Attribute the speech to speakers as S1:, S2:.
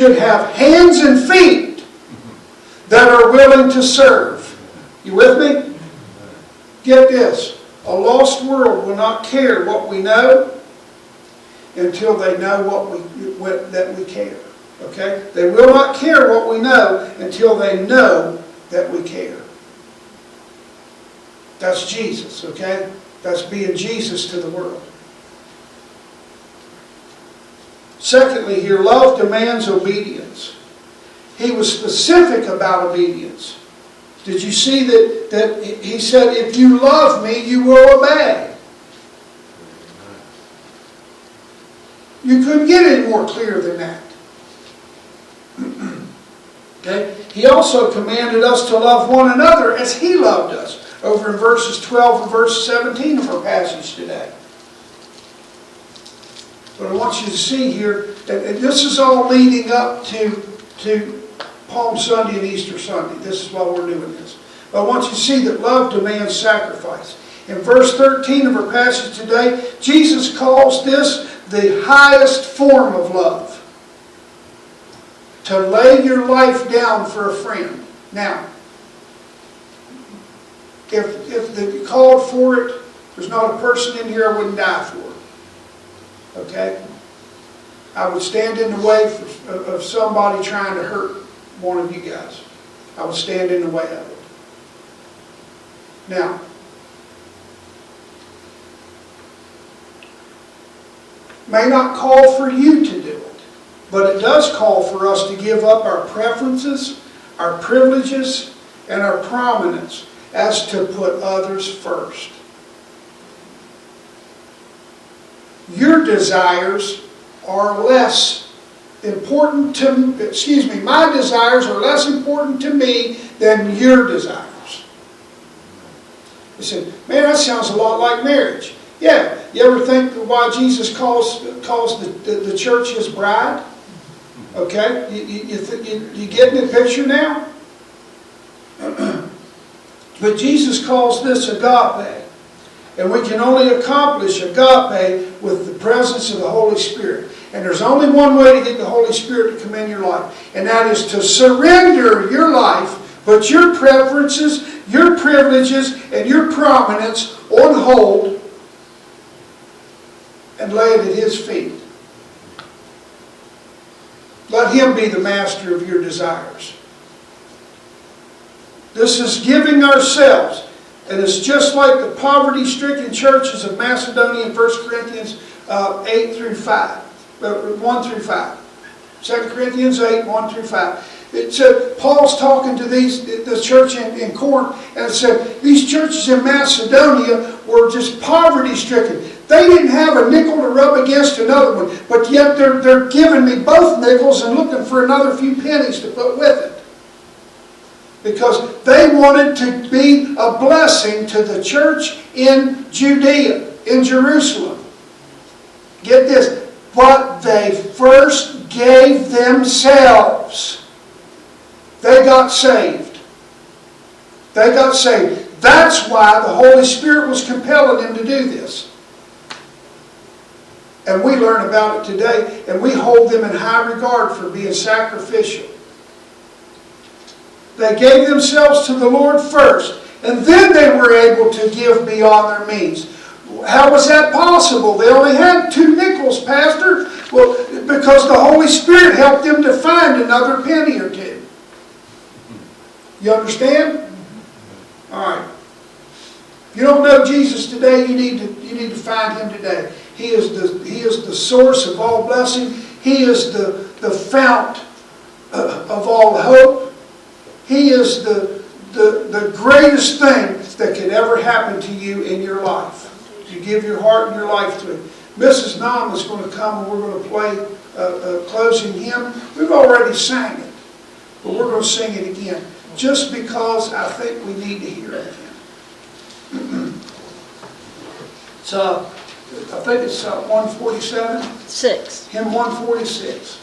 S1: should have hands and feet that are willing to serve. You with me? Get this. A lost world will not care what we know until they know that we care. Okay? They will not care what we know until they know that we care. That's Jesus, okay? That's being Jesus to the world. Secondly here, love demands obedience. He was specific about obedience. Did you see that he said, if you love me, you will obey? You couldn't get any more clear than that. Okay? He also commanded us to love one another as He loved us, over in verses 12 and verse 17 of our passage today. But I want you to see here, and this is all leading up to Palm Sunday and Easter Sunday. This is why we're doing this. But I want you to see that love demands sacrifice. In verse 13 of our passage today, Jesus calls this the highest form of love. To lay your life down for a friend. Now, if they called for it, there's not a person in here I wouldn't die for. Okay? I would stand in the way of somebody trying to hurt one of you guys. I would stand in the way of it. Now, may not call for you to do it, but it does call for us to give up our preferences, our privileges, and our prominence as to put others first. Your desires are less important to me. My desires are less important to me than your desires. He said, man, that sounds a lot like marriage. Yeah, you ever think why Jesus calls the church His bride? Okay, you getting the picture now? But Jesus calls this agape. And we can only accomplish agape with the presence of the Holy Spirit. And there's only one way to get the Holy Spirit to come in your life. And that is to surrender your life, put your preferences, your privileges, and your prominence on hold, and lay it at His feet. Let Him be the master of your desires. This is giving ourselves. And it's just like the poverty-stricken churches of Macedonia in 1 Corinthians 8 through 5. 1 through 5. 2 Corinthians 8, 1 through 5. It said, Paul's talking to the church in Corinth, and it said, these churches in Macedonia were just poverty-stricken. They didn't have a nickel to rub against another one, but yet they're giving me both nickels and looking for another few pennies to put with it. Because they wanted to be a blessing to the church in Judea, in Jerusalem. Get this. But they first gave themselves. They got saved. They got saved. That's why the Holy Spirit was compelling them to do this. And we learn about it today, and we hold them in high regard for being sacrificial. They gave themselves to the Lord first, and then they were able to give beyond their means. How was that possible? They only had 2 nickels, Pastor. Well, because the Holy Spirit helped them to find another penny or two. You understand? All right. If you don't know Jesus today, you need to find Him today. He is the source of all blessing. He is the fount of all hope. He is the greatest thing that could ever happen to you in your life. You give your heart and your life to Him. Mrs. Nam is going to come and we're going to play a closing hymn. We've already sang it, but we're going to sing it again. Just because I think we need to hear it again. So, I think it's 147?
S2: 6.
S1: Hymn 146.